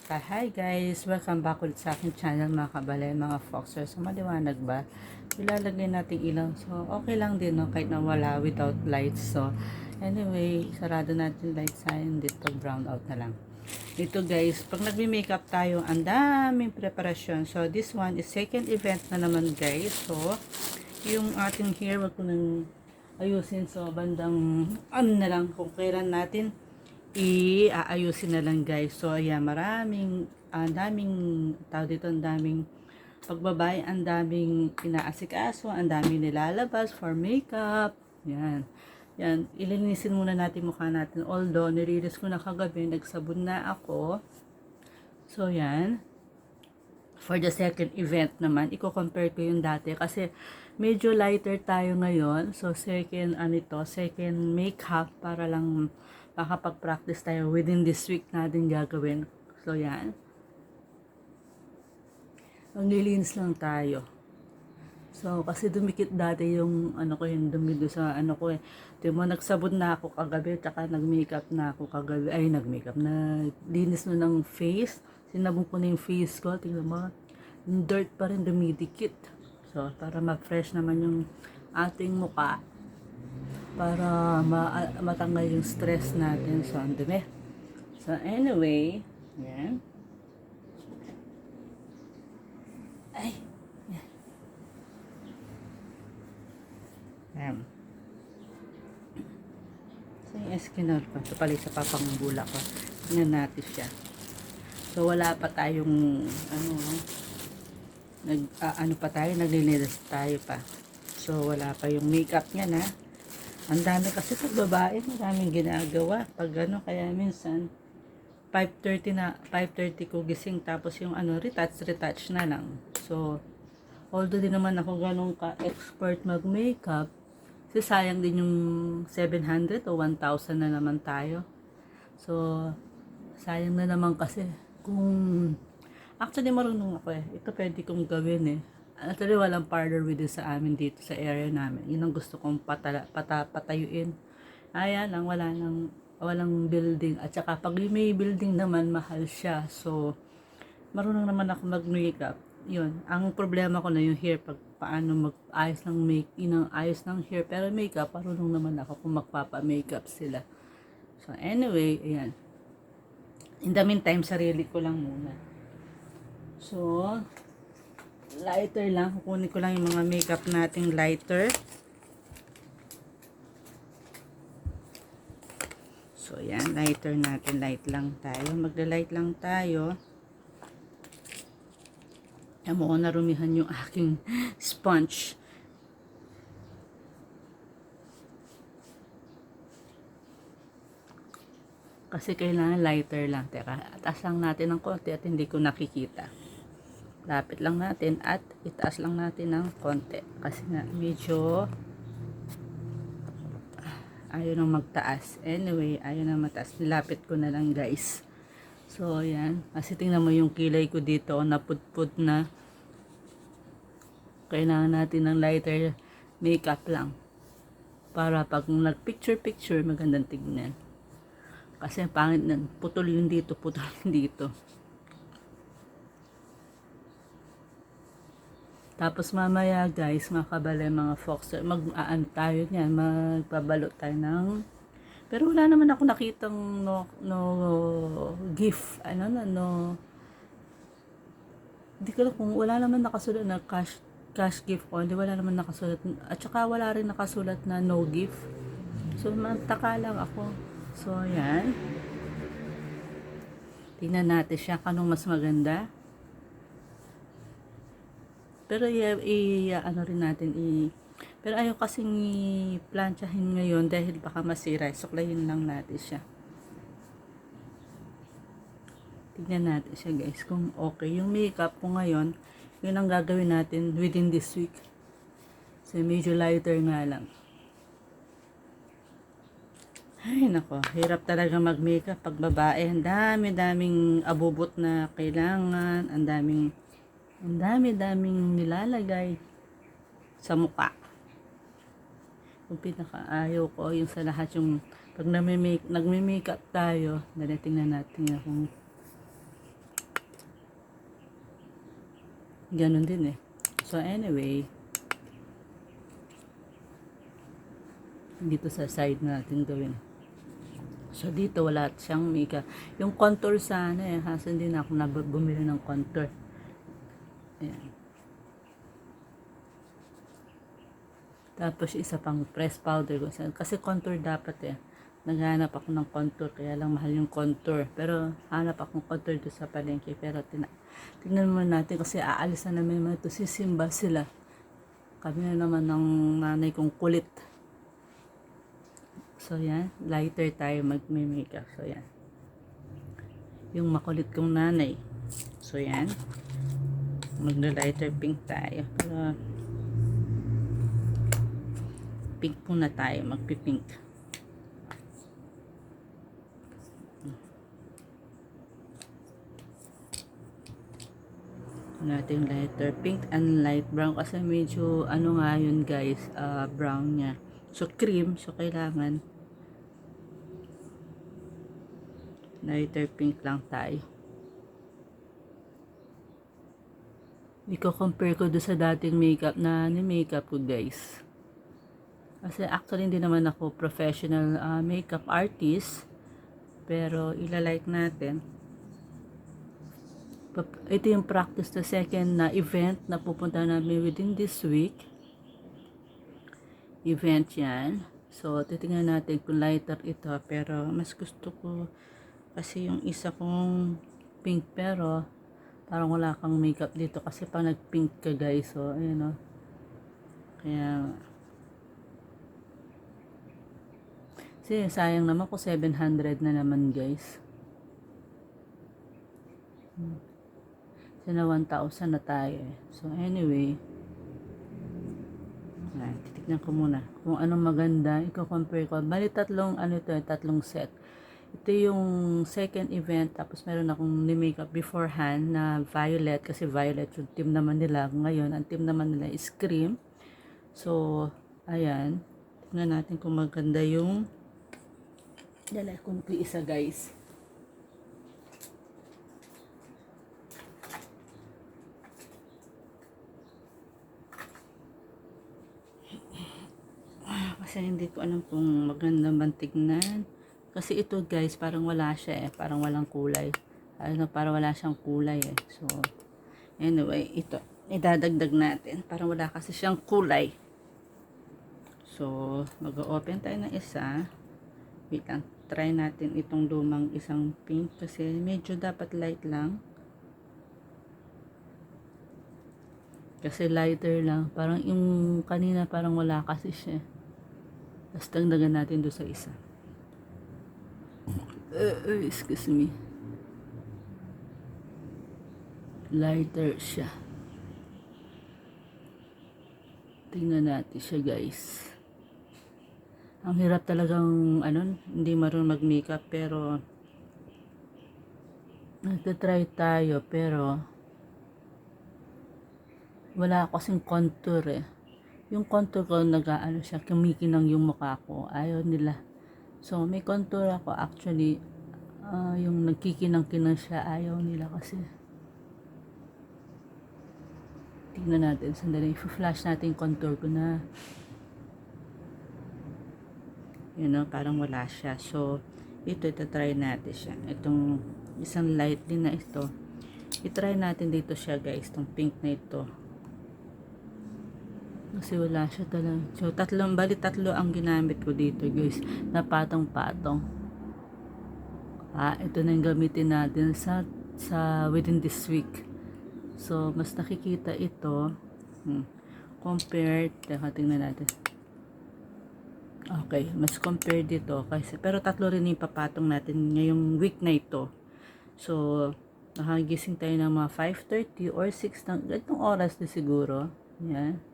Hi guys! Welcome back ulit sa aking channel mga kabalay, mga foxers. So, maliwanag ba? Ilalagay natin ilaw. So, okay lang din, no? Kahit na wala without lights. So, anyway, sarado natin lights. Sayang dito, brown out na lang. Ito guys, pag nagme-makeup tayo, ang daming preparasyon. So, this one is second event na naman guys. So, yung ating hair, wag ko nang ayusin. So, bandang, ano na lang, kung kailan natin aayusin na lang guys. So ayan, ang daming tao dito, ang daming pagbabay, ang daming inaasikaso, ang daming nilalabas for makeup. Yan. Yan, ilinisin muna natin mukha natin. Although, nilinis ko na kagabi, nagsabon na ako. So yan. For the second event naman, i-compare ko yung dati kasi medyo lighter tayo ngayon. So second second makeup para lang makapag-practice tayo within this week natin gagawin. So yan. Maglilinis lang tayo. So kasi dumikit dati yung yung dumi do sa Timo, nagsabon na ako kagabi, tsaka nag-makeup na ako kagabi. Ay, nag-makeup na. Linis na ng face. Sinabon ko na yung face ko. Tingnan mo, yung dirt pa rin dumidikit. So, para ma-fresh naman yung ating mukha. Para matanggal yung stress natin. So, ang dumi. So, anyway, yan. Ay, yan. Yan. So, yung eskinol ko. Ito pala sa papangubula ko. Tingnan natin siya. So, wala pa tayong, naglilinis tayo pa. So, wala pa yung makeup niya na. Ang dami kasi pag babae, maraming ginagawa. Pag kaya minsan, 5:30 ko gising, tapos yung retouch na lang. So, although din naman ako ganun ka-expert mag-makeup, kasi sayang din yung 700 o 1,000 na naman tayo. So, sayang na naman kasi. Actually, marunong ako eh. Ito pwede kong gawin eh. Actually, walang parlor within sa amin dito sa area namin. Yun ang gusto kong patayuin. Ayan lang, walang building. At saka pag may building naman, mahal siya. So, marunong naman ako mag-makeup. Yun. Ang problema ko na yung hair, pag paano mag-ayos ayos ng hair. Pero makeup, marunong naman ako kung magpapa-makeup sila. So, anyway, ayan. In the meantime, sarili ko lang muna. So, lighter lang. Kukunin ko lang yung mga makeup nating lighter. So, yan. Lighter natin. Light lang tayo. Magla-light lang tayo. Alam mo, narumihan yung aking sponge. Kasi kailangan lighter lang. Teka, taas lang natin ng konti at hindi ko nakikita. Lapit lang natin at itaas lang natin ng konti. Kasi nga, medyo ayaw nang magtaas. Anyway, ayaw nang mataas. Nilapit ko na lang guys. So, yan. Kasi tingnan mo yung kilay ko dito. Napudpud na. Kailangan natin ng lighter makeup lang. Para pag nag-picture-picture, magandang tignan. Kasi pangit na, putol yung dito, putol yung dito. Tapos mamaya guys, mga kabale, mga foxer, tayo niyan, magpabalot tayo ng, pero wala naman ako nakitang no gift, hindi ko lang kung wala naman nakasulat na cash gift o hindi, wala naman nakasulat, at saka wala rin nakasulat na no gift. So, magtaka lang ako. So, yan. Tingnan natin siya kanong mas maganda. Pero rin natin pero ayaw kasing i-planchahin ngayon dahil baka masira. Suklayin lang natin siya. Tingnan natin siya guys kung okay. Yung makeup ko ngayon, yun ang gagawin natin within this week. So, medyo lighter nga lang. Ay, nako. Hirap talaga mag-makeup pag babae. Ang dami-daming abubot na kailangan. Ang dami-daming nilalagay sa mukha. Yung pinakaayaw ko, yung sa lahat, yung pag nagme-makeup tayo, tingnan natin kung Ganun din eh. So anyway, dito sa side natin gawin. So dito wala siyang makeup. Yung contour sana eh, hasan din ako na bumili ng contour. Ayan. Tapos isa pang press powder ko. Kasi contour dapat eh. Naghanap ako ng contour, kaya lang mahal yung contour. Pero hanap akong contour doon sa palengke. Pero tingnan muna natin kasi aalisan namin mga ito. Sisimba sila. Kami na naman ng nanay kong kulit. So yan, lighter tayo magme-makeup. So yan. Yung makulit kong nanay. So yan. Magna-lighter pink tayo. Pero pink muna tayo, magpipink. Natin lighter pink and light brown kasi medyo ano nga yun guys, brown niya. So cream, so kailangan lighter pink lang tayo. Iko-compare ko do sa dating makeup na ni-makeup ko guys. Kasi actually hindi naman ako professional makeup artist. Pero ilalike natin. Ito yung practice na second na event na pupunta namin within this week. Event yan. So titingnan natin kung lighter ito. Pero mas gusto ko kasi yung isa kong pink pero parang wala kang makeup dito kasi pang nag-pink ka guys. So ayun o. Kaya kasi sayang naman ko 700 na naman guys. So na 1,000 na tayo eh. So anyway, titignan ko muna kung anong maganda. I-compare ko. Bali tatlong tatlong set. Ito yung second event, tapos meron akong ni-makeup beforehand na violet, kasi violet yung team naman nila. Ngayon, ang team naman nila is cream. So, ayan. Tignan natin kung maganda yung dala kong isa guys. Kasi hindi ko alam kung maganda bang tignan. Kasi ito guys, parang wala siya eh. Parang walang kulay. Ano, parang wala siyang kulay eh. So, anyway, ito. Idadagdag natin. Parang wala kasi siyang kulay. So, mag-open tayo ng isa. Wait lang. Try natin itong lumang isang pink. Kasi medyo dapat light lang. Kasi lighter lang. Parang yung kanina parang wala kasi siya. Tapos dagdagan natin doon sa isa. Excuse me. Lighter siya. Tingnan natin siya guys. Ang hirap talagang hindi marunong mag-makeup pero nagtatry tayo pero wala kasing contour eh. Yung contour ko siya, kumikinang yung mukha ko. Ayaw nila. So, may contour ako actually. Yung nagkikinang-kinang siya, ayaw nila kasi. Tingnan natin. Sandali. I-flash natin yung contour ko na. Parang wala siya. So, ito try natin siya. Itong isang light din na ito. I-try natin dito siya guys. Itong pink na ito. Kasi wala siya talaga. So, tatlo ang ginamit ko dito guys. Na patong-patong. Ito na yung gamitin natin sa within this week. So, mas nakikita ito. Compared. Tingnan natin. Okay, mas compared dito. Pero tatlo rin yung papatong natin ngayong week na ito. So, nakagising tayo ng mga 5:30 or 6 ng ganitong oras na siguro. Yan.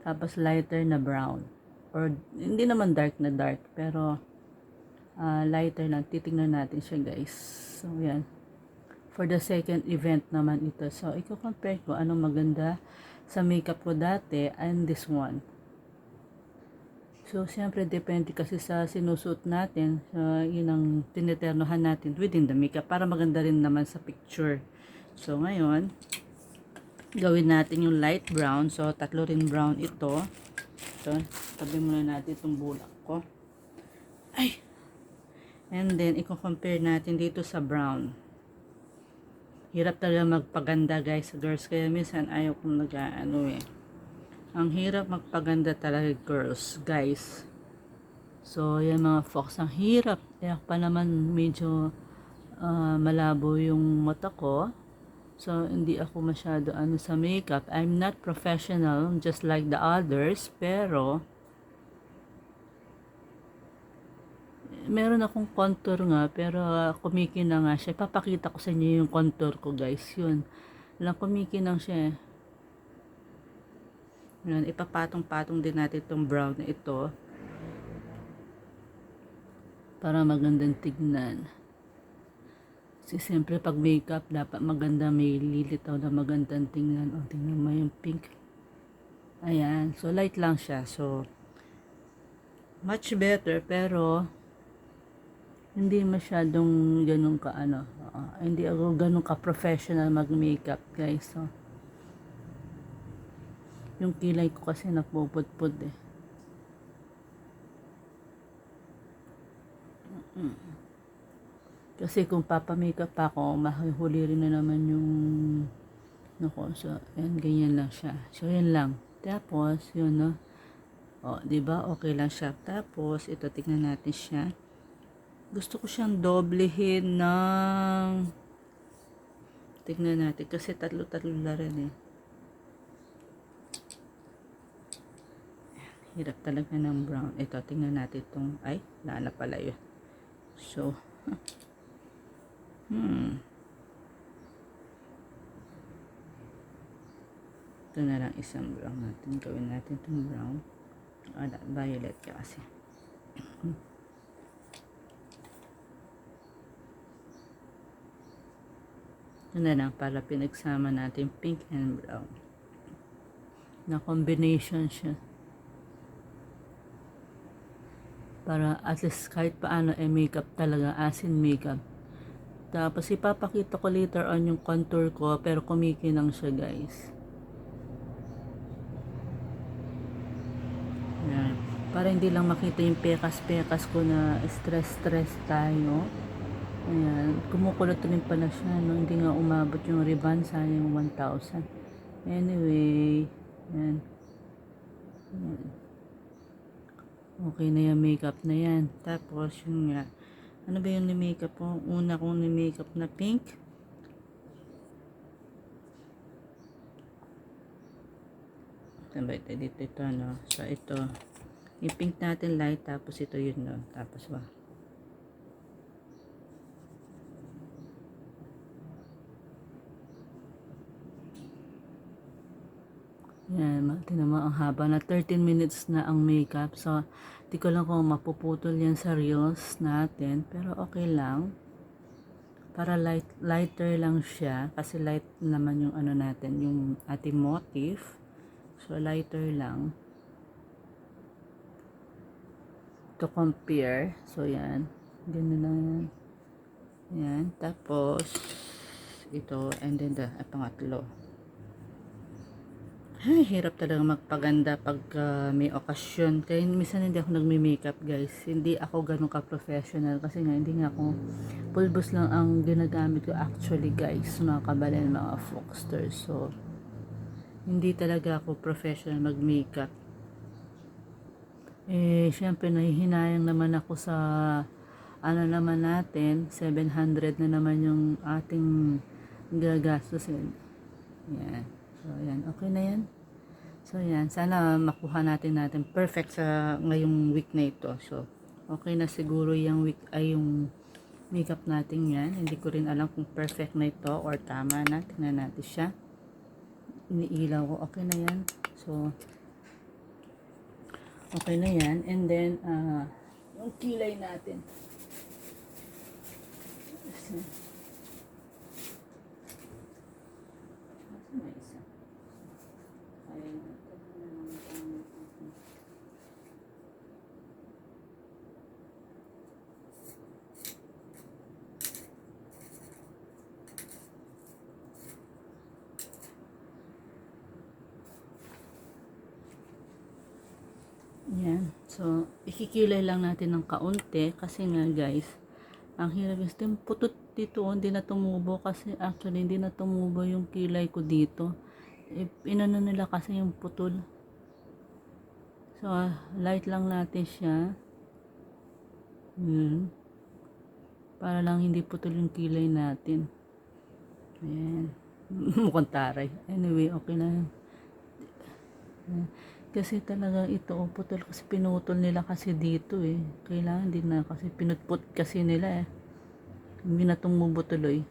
Tapos lighter na brown. Or hindi naman dark na dark. Pero lighter lang. Titingnan natin siya guys. So yan. For the second event naman ito. So i-compare ko anong maganda sa makeup ko dati and this one. So siyempre depende kasi sa sinusuot natin. So yun ang tiniternohan natin within the makeup. Para maganda rin naman sa picture. So ngayon, Gawin natin yung light brown. So, tatlo rin brown ito. So, tabi muna natin itong bulak ko. Ay! And then, i-compare natin dito sa brown. Hirap talaga magpaganda guys, girls. Kaya minsan ayaw kong nag-ano eh. Ang hirap magpaganda talaga girls, guys. So, yan mga fox. Ang hirap. Kaya pa naman medyo malabo yung mata ko. So, hindi ako masyado sa makeup. I'm not professional, just like the others. Pero, meron akong contour nga, pero kumikinang nga siya. Papakita ko sa inyo yung contour ko, guys. Yun. Lang kumikinang siya. Yan, ipapatong-patong din natin itong brown na ito. Para magandang tignan. Kasi siyempre pag makeup, dapat maganda, may lilitaw na magandang tingnan. O, tingnan mo yung pink. Ayan. So, light lang siya. So, much better, pero hindi masyadong ganun ka hindi ako ganun ka professional mag makeup guys. So, yung kilay ko kasi napupudpud eh. Kasi kung papamakeup ako, mahuli rin na naman yung nako. So, yan, ganyan lang siya. So, yan lang. Tapos, yun no. O, diba? Okay lang siya. Tapos, ito, tignan natin siya. Gusto ko siyang doblehin ng tignan natin. Kasi tatlo-tatlo na rin eh. Hirap talaga ng brown. Ito, tingnan natin itong, ay, lana pala yun. So, ito na lang isang brown natin. Gawin natin itong brown. Violet ka kasi. Ito na lang para pinagsama natin pink and brown. Na combination siya. Para at least kahit paano makeup talaga, as in makeup. Tapos ipapakita ko later on yung contour ko, pero kumikinang siya guys. Yan. Para hindi lang makita yung pekas-pekas ko na stress tayo. Ayan. Kumukulot rin pala siya, no? Hindi nga umabot yung ribbon, sayang 1,000. Anyway, yan. Yan. Okay na yung makeup na yan. Tapos, yun nga. Ano ba yung ni-makeup ko? Una kong ni-makeup na pink. Saan ba ito? Dito ito, no? So, ito. Yung pink natin light. Tapos, ito yun, no? Tapos, ba? Yan, tinan mo ang haba na 13 minutes na ang makeup. So, di ko lang kung mapuputol yan sa reels natin. Pero okay lang. Para lighter lang siya. Kasi light naman yung ano natin, yung ating motif. So, lighter lang. To compare. So, yan. Ganun lang yan. Yan. Tapos, ito. And then, pangatlo. Ay, hirap talaga magpaganda pag may okasyon. Kaya minsan hindi ako nagme-makeup guys. Hindi ako ganun ka-professional. Kasi nga, hindi nga ako pulbos lang ang ginagamit ko actually guys. Mga kabalen, mga folksters. So, hindi talaga ako professional mag-makeup. Eh, syempre, nahihinayang naman ako sa ano naman natin. 700 na naman yung ating gagastusin. Yan. So, yan. Okay na yan. So, yan. Sana makuha natin perfect sa ngayong week na ito. So, okay na siguro yung week ay yung makeup natin yan. Hindi ko rin alam kung perfect na ito or tama na. Tingnan natin siya. Iniilaw ko. Okay na yan. So, okay na yan. And then, yung kilay natin. Yan. So, ikikilay lang natin ng kaunti kasi nga guys, ang hirap is yung putot dito, hindi na tumubo kasi actually hindi na tumubo yung kilay ko dito. Inano nila kasi yung putol. So, light lang natin siya. Para lang hindi putol yung kilay natin. Ayan. Mukhang taray. Anyway, okay na yun. Kasi talaga ito putol kasi pinutol nila kasi dito eh. Kailangan din na kasi pinutput kasi nila eh. Hindi na tumubo tuloy.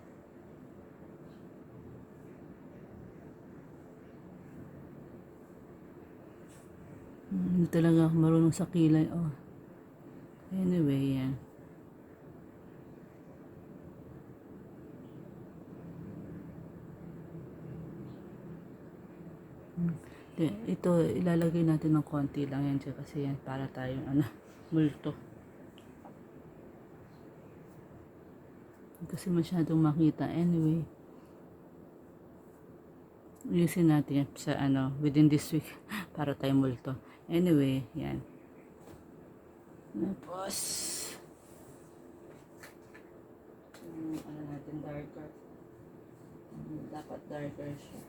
Hindi talaga ako marunong sa kilay. Oh. Anyway, yan. Ito, ilalagay natin ng konti lang yan siya kasi yan para tayong multo. Kasi masyadong makita. Anyway, ulisin natin sa within this week para tayong multo. Anyway, yan. Tapos, natin darker. Dapat darker siya.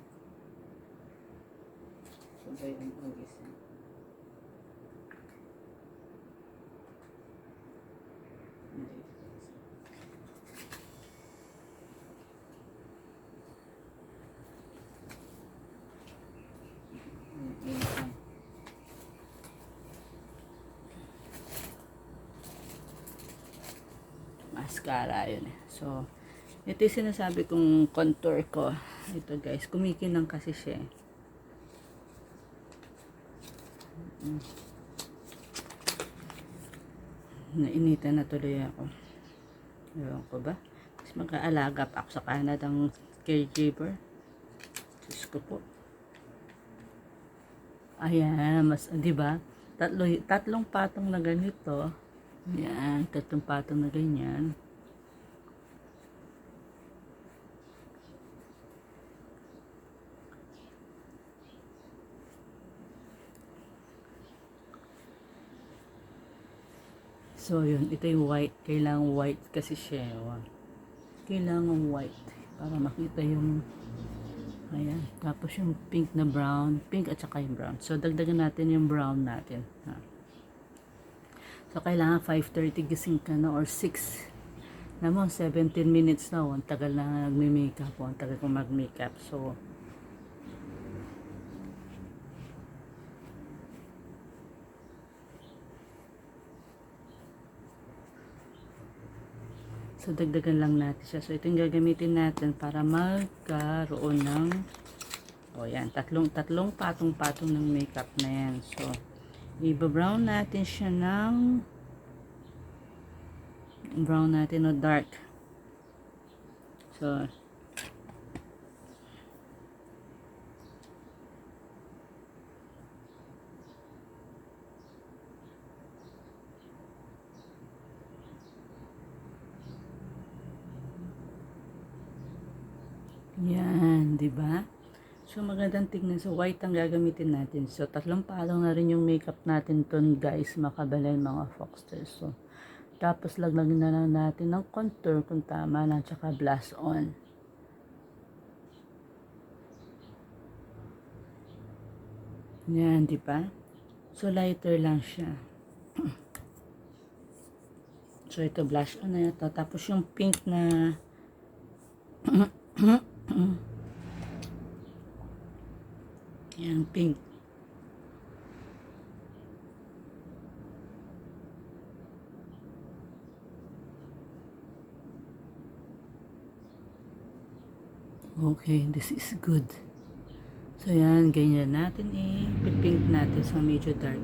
Sabay ang pag-isa. Mascara yun eh. So, ito yung sinasabi kong contour ko. Ito guys, kumikinang kasi siya eh. Nainitan na tuloy ako. Ewan ko ba? Mas mag-aalaga pa ako sa Canadang caregiver. Diyos ko po. Ayan, di ba? Tatlong patong na ganito. Yan, tatlong patong na ganyan. So, yun. Ito yung white. Kailangan white kasi siya. Kailangan white. Para makita yung ayan. Tapos yung pink na brown. Pink at saka yung brown. So, dagdagan natin yung brown natin. So, kailangan 5:30 gising ka na or 6. Alam mo, 17 minutes na. Ang tagal na nagme-makeup. Ang tagal kong mag-makeup. So, dagdagan lang natin siya. So, ito yung gagamitin natin para magkaroon ng yan, tatlong patong-patong ng makeup na yan. So, i-brown natin siya ng brown natin o dark. So, yan, di ba? So, magandang tignan. So, white ang gagamitin natin. So, tatlong palong na rin yung makeup natin ton guys, makabalay mga foxters. So, tapos laglagyan na lang natin ng contour kung tama na, tsaka blush on. Yan, di ba? So, lighter lang siya. So, ito blush on na ito. Tapos yung pink na yan, pink. Okay, this is good. So, yan, ganyan natin pink natin sa medyo dark.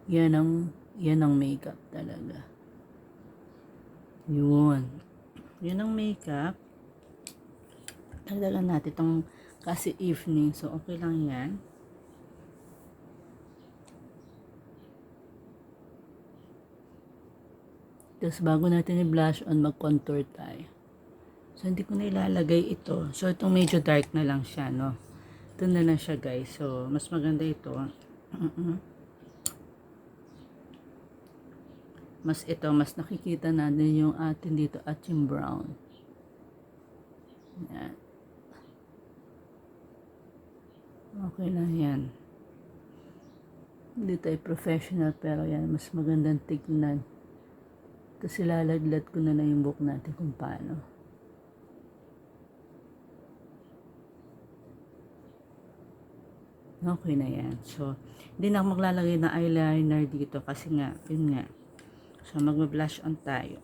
Yan ang makeup talaga. Yun ang makeup. Dagdagan natin itong kasi evening. So, okay lang yan. Tapos, bago natin i-blush on, mag-contour tayo. So, hindi ko na ilalagay ito. So, itong medyo dark na lang siya, no? Ito na lang siya, guys. So, mas maganda ito. Mas nakikita natin yung atin dito at yung brown. Yan. Okay na yan. Hindi tayo professional, pero yan, mas magandang tignan. Kasi lalaglat ko na yung book natin kung paano. Okay na yan. So, hindi na ako maglalagay ng eyeliner dito kasi nga, yun nga. So, mag-blush on tayo.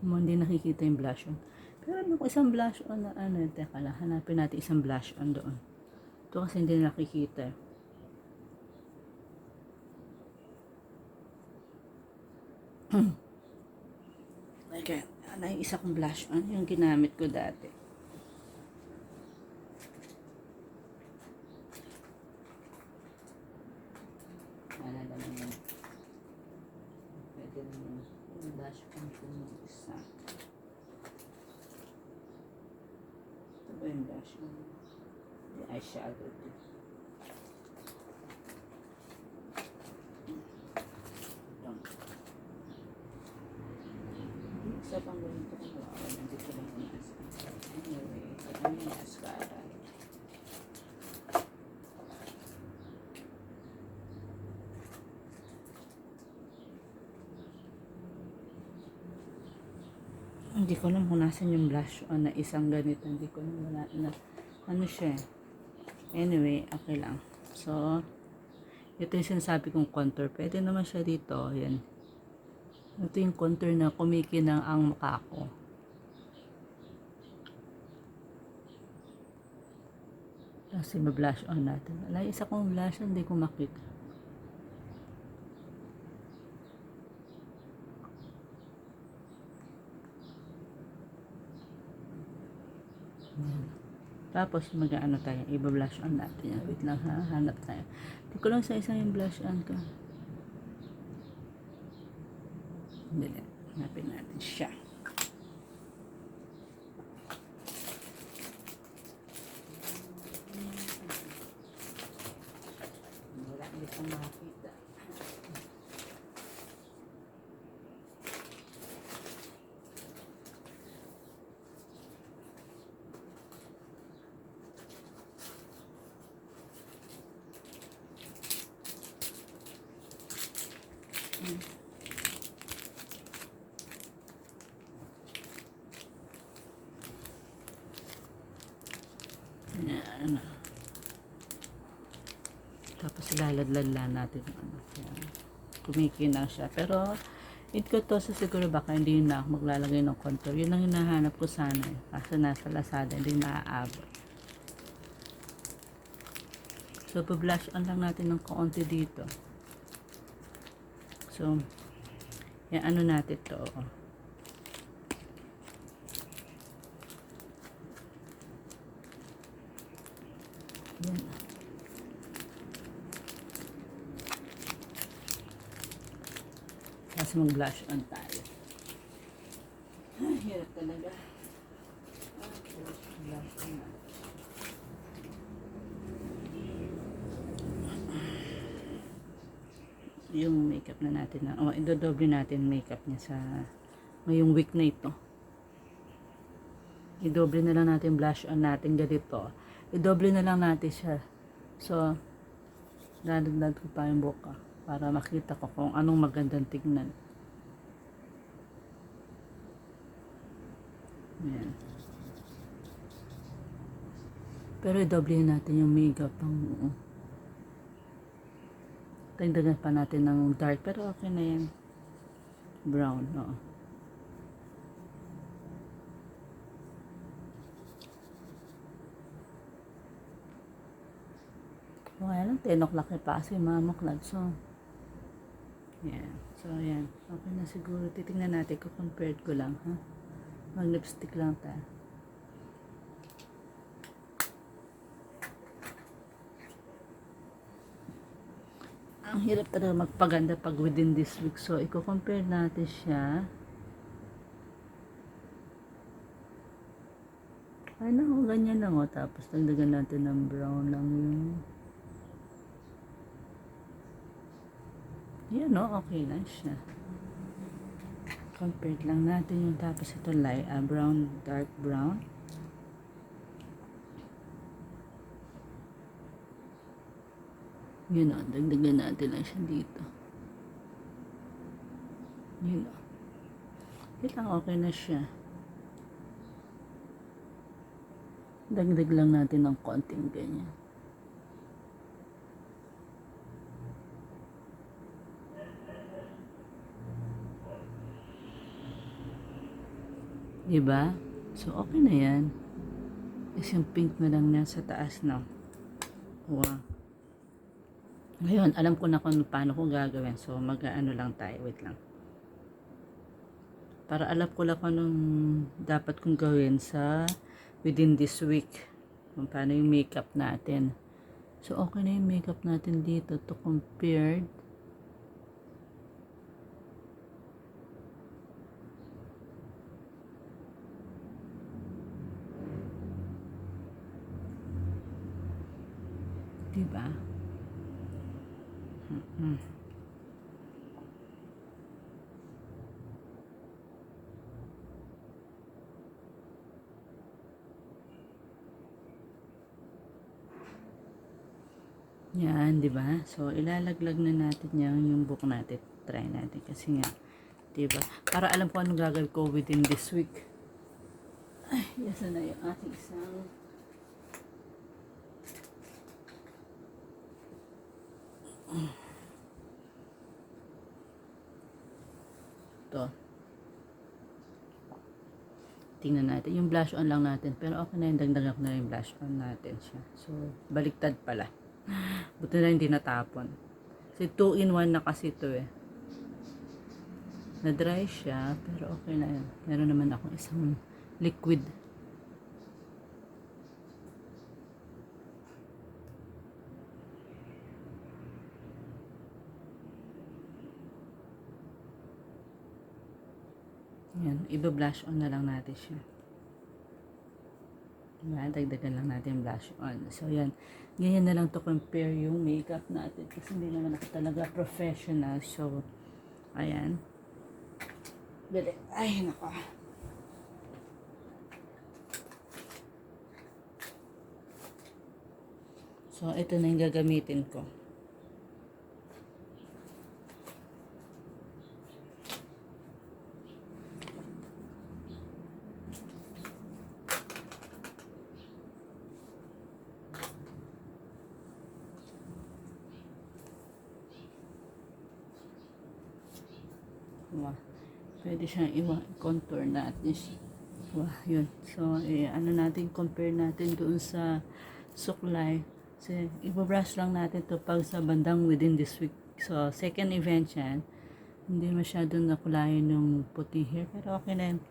Hindi nakikita yung blush on. Pero ano ko isang blush on na ano, teka lang, hanapin natin isang blush on doon. Ito kasi hindi nakikita. Okay. Ano yung isa kong blush on, yung ginamit ko dati. Ano naman yun? Pwede naman yung blush on ko yung isa. Ito ba yung blush on? Yung eyeshadow din. Isa pang ganito ko wala. Nandito lang yung mascara. Anyway, ito yung mascara. Hindi ko alam kung nasan yung blush on na isang ganito. Hindi ko alam wala na. Ano siya. Anyway, okay lang. So, ito yung sinasabi kong contour. Pwede naman siya dito. Yan. Ito yung contour na kumikinang ang mukha ko. Kasi ma-blush on natin. Wala, isa kong blush on, hindi ko makita. Tapos mag-ano tayo, i-blush on natin. Wait lang ha, hanap tayo. Hindi ko lang sa isang yung blush on ko. Dali, hanapin natin siya. Wala, hindi ko makakita. Yan. Tapos laladlad natin ano. Yan. Kumikinang siya. Pero it ko to, so siguro baka hindi na ako maglalagay ng contour. Yun ang hinahanap ko sana. Kasi nasa Lazada, hindi maaabot. So, pa-blush on lang natin ng kaunti dito. So, yan, ano natin to. Yan. Tapos mag-blush on tayo. Ay, hirap talaga. Blush on natin. Yung makeup na natin na, idodoble natin makeup niya sa ngayong week na ito. Idoble na lang natin blush on natin ganito. Idoble na lang natin siya. So, dadagdag ko pa yung buka para makita ko kung anong magandang tignan. Ayan. Pero idoble natin yung makeup pang dagdagan pa natin ng dark, pero okay na yan. Brown, oo. Okay lang, 10 o'clock pa kasi mamuklad. So, yan. So, yan. Okay na siguro. Titingnan natin kung compared ko lang, ha? Mag-lipstick lang tayo. Ang hirap talaga magpaganda pag within this week. So, i-compare natin siya. Ay naku, ganyan lang o. Tapos, dagdagan natin ng brown lang yung... Yan o, okay na siya. Compare lang natin yung tapos ito light, brown, dark brown. Yun o, dagdagan natin lang siya dito. Yun o. Kailang okay na siya. Dagdag lang natin ng konting ganyan. Diba? So, okay na yan. Is yung pink na lang niya sa taas na. Wow. Ngayon, alam ko na kung paano ko gagawin. So, mag-ano lang tayo. Wait lang. Para alam ko lang kung anong dapat kong gawin sa within this week. Kung paano yung makeup natin. So, okay na yung makeup natin dito to compare. Diba? Yan, di ba? So, ilalaglag na natin yung book natin. Try natin kasi nga, di ba? Para alam ko anong gagawin ko within this week. Ay, yasa na yung ating isang to. Tingnan natin. Yung blush on lang natin. Pero okay na yung dagdagan ko na yung blush on natin siya. So, baliktad pala. Buti na hindi natapon. Kasi 2-in-1 na kasi ito eh. Na-dry siya. Pero okay na yun. Meron naman akong isang liquid. Yan. Iba-blush on na lang natin siya. Diba? Dagdagan lang natin blush on. So, yan. Ganyan na lang to compare yung makeup natin. Kasi hindi naman ako talaga professional. So, ayan. Dali. Ay, nako. So, ito na yung gagamitin ko. Wow. Pwede siyang i-contour natin. Wow, yun. So, ano natin, compare natin doon sa suklay. Kasi, ibabrush lang natin to pag sa bandang within this week. So, second event yan. Hindi masyadong nakulayan yung puti hair. Pero okay na yun.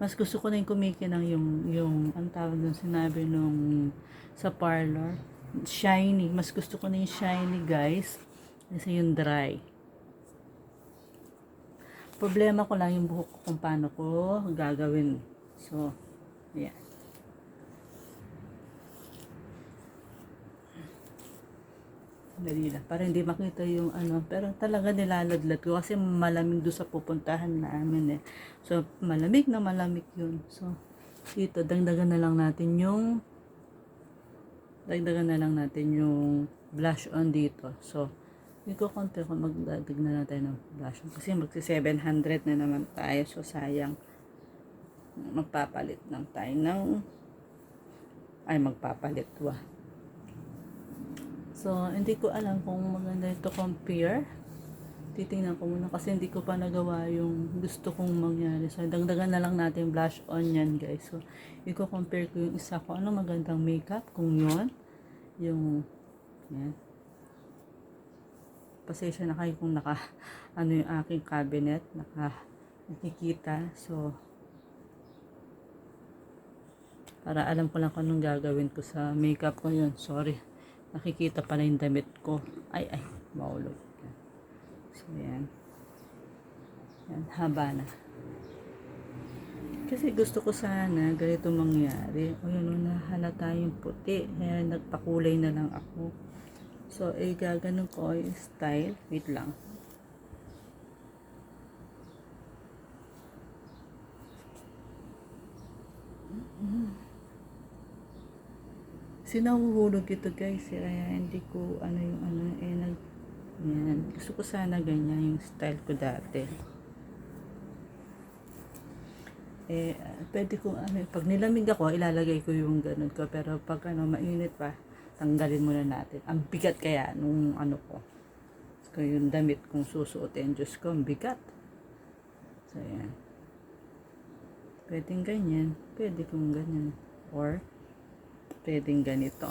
Mas gusto ko na yung kumikinang yung ang tawag doon sinabi nung sa parlor. Shiny. Mas gusto ko na yung shiny, guys. Kasi yung dry. Problema ko lang yung buhok ko kung paano ko gagawin. So, yeah. Dali lang. Para hindi makita yung ano. Pero talaga nilaladlad ko kasi malamig doon sa pupuntahan namin eh. So, malamig na malamig yun. So, dito, dagdagan na lang natin yung blush on dito. So, hindi ko konti kung magdadag na natin ng blush on. Kasi magsi 700 na naman tayo. So, sayang. Magpapalit lang tayo ng magpapalit. Wah. So, hindi ko alam kung maganda ito compare. Titingnan ko muna kasi hindi ko pa nagawa yung gusto kong mangyari. So, dagdagan na lang natin blush on yan, guys. So, i-compare ko yung isa ko. Ano magandang makeup? Kung yun. Yung, yan. Pasensya na kayo kung yung aking cabinet. Nakikita. So, para alam ko lang kung anong gagawin ko sa makeup ko yun. Sorry. Nakikita pala yung damit ko. Ay, maulog. So, yan. Yan, haba na. Kasi gusto ko sana ganito mangyari. O yun, nahalata yung puti. Kaya nagpakulay na lang ako. So, gaganon ko yung style. Wait lang. Sinahuhulog ito guys. Kaya hindi ko yan. Gusto ko sana ganyan yung style ko dati. Pwede kong pag nilamig ako, ilalagay ko yung ganun ko. Pero pag mainit pa, tanggalin muna natin. Ang bigat kaya nung ko. So, yung damit kong susuotin, Diyos ko, ang bigat. So, yan. Pwedeng ganyan. Pwede kong ganyan. Or, pwedeng ganito.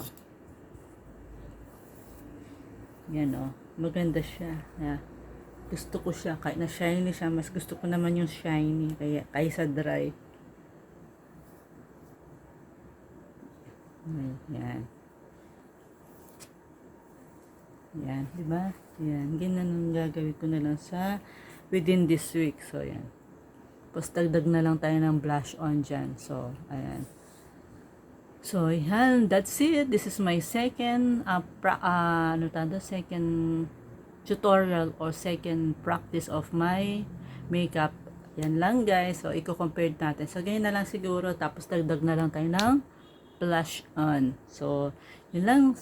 Yan maganda siya. Yeah. Gusto ko siya. Kahit na shiny siya, mas gusto ko naman yung shiny. Kaysa dry. Yan. Yan, di ba? Yan, ganun ang gagawin ko na lang sa within this week. So, yan. Tapos, dagdag na lang tayo ng blush on dyan. So, ayan. So, yan. That's it. This is my second, second tutorial or second practice of my makeup. Yan lang, guys. So, i-compare natin. So, ganyan na lang siguro. Tapos, dagdag na lang tayo ng blush on. So, yun lang.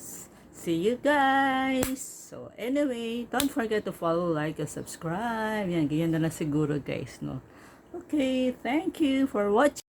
See you guys! So, anyway, don't forget to follow, like, and subscribe. Yan, ganyan na lang siguro, guys, no? Okay, thank you for watching.